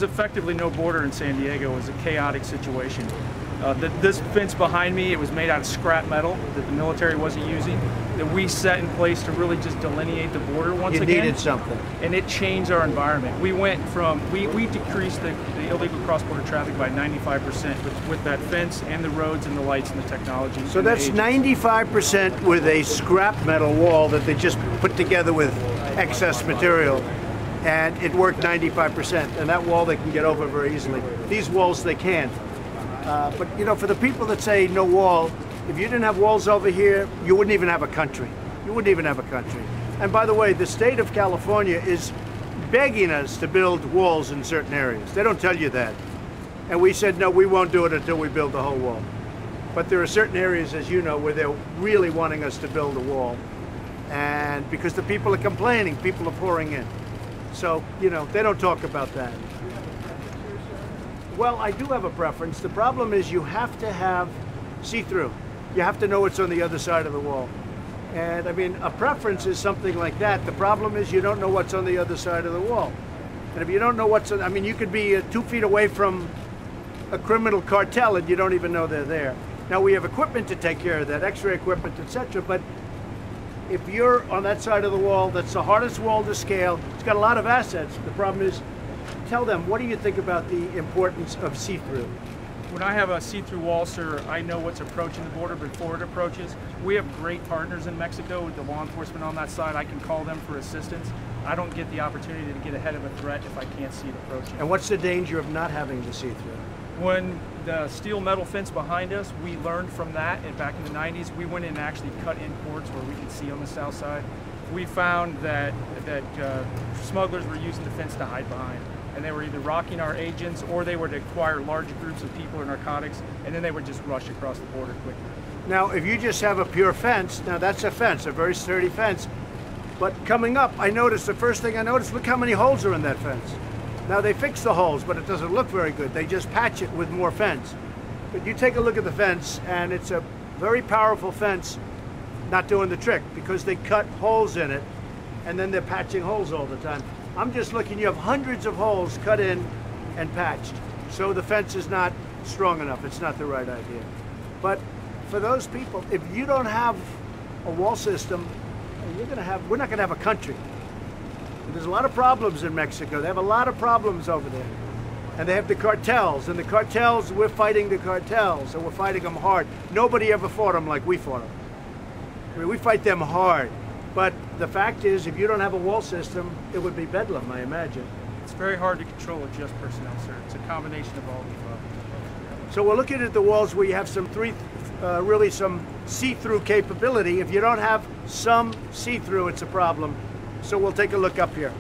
was effectively no border in San Diego. It was a chaotic situation. This fence behind me, it was made out of scrap metal that the military wasn't using, that we set in place to really just delineate the border once again. You needed something. And it changed our environment. We went from, we decreased the illegal cross-border traffic by 95% with that fence and the roads and the lights and the technology. So that's 95% with a scrap metal wall that they just put together with excess material. And it worked 95%. And that wall they can get over very easily. These walls they can't. But you know, for the people that say no wall, if you didn't have walls over here, you wouldn't even have a country. You wouldn't even have a country. And by the way, the state of California is begging us to build walls in certain areas. They don't tell you that. And we said, no, we won't do it until we build the whole wall. But there are certain areas, as you know, where they're really wanting us to build a wall. And because the people are complaining, people are pouring in. So, you know, they don't talk about that. Well, I do have a preference. The problem is you have to have see-through. You have to know what's on the other side of the wall. And I mean, a preference is something like that. The problem is you don't know what's on the other side of the wall. And if you don't know what's on, I mean, you could be 2 feet away from a criminal cartel and you don't even know they're there. Now we have equipment to take care of that, X-ray equipment, etc. But if you're on that side of the wall, that's the hardest wall to scale. It's got a lot of assets. The problem is, tell them, what do you think about the importance of see-through? When I have a see-through wall, sir, I know what's approaching the border before it approaches. We have great partners in Mexico with the law enforcement on that side. I can call them for assistance. I don't get the opportunity to get ahead of a threat if I can't see it approaching. And what's the danger of not having the see-through? When the steel metal fence behind us, we learned from that, and back in the 90s, we went in and actually cut in cords where we could see on the south side. We found that smugglers were using the fence to hide behind. And they were either rocking our agents or they would acquire large groups of people or narcotics, and then they would just rush across the border quickly. Now, if you just have a pure fence, now that's a fence, a very sturdy fence. But coming up, I noticed, the first thing I noticed, look how many holes are in that fence. Now they fix the holes, but it doesn't look very good. They just patch it with more fence. But you take a look at the fence, and it's a very powerful fence, not doing the trick, because they cut holes in it, and then they're patching holes all the time. I'm just looking, you have hundreds of holes cut in and patched. So the fence is not strong enough. It's not the right idea. But for those people, if you don't have a wall system, we're not gonna have a country. There's a lot of problems in Mexico. They have a lot of problems over there. And they have the cartels, and the cartels, we're fighting the cartels, and we're fighting them hard. Nobody ever fought them like we fought them. I mean, we fight them hard. But the fact is, if you don't have a wall system, it would be bedlam, I imagine. It's very hard to control with just personnel, sir. It's a combination of all of the above. So we're looking at the walls where you have some really some see-through capability. If you don't have some see-through, it's a problem. So we'll take a look up here.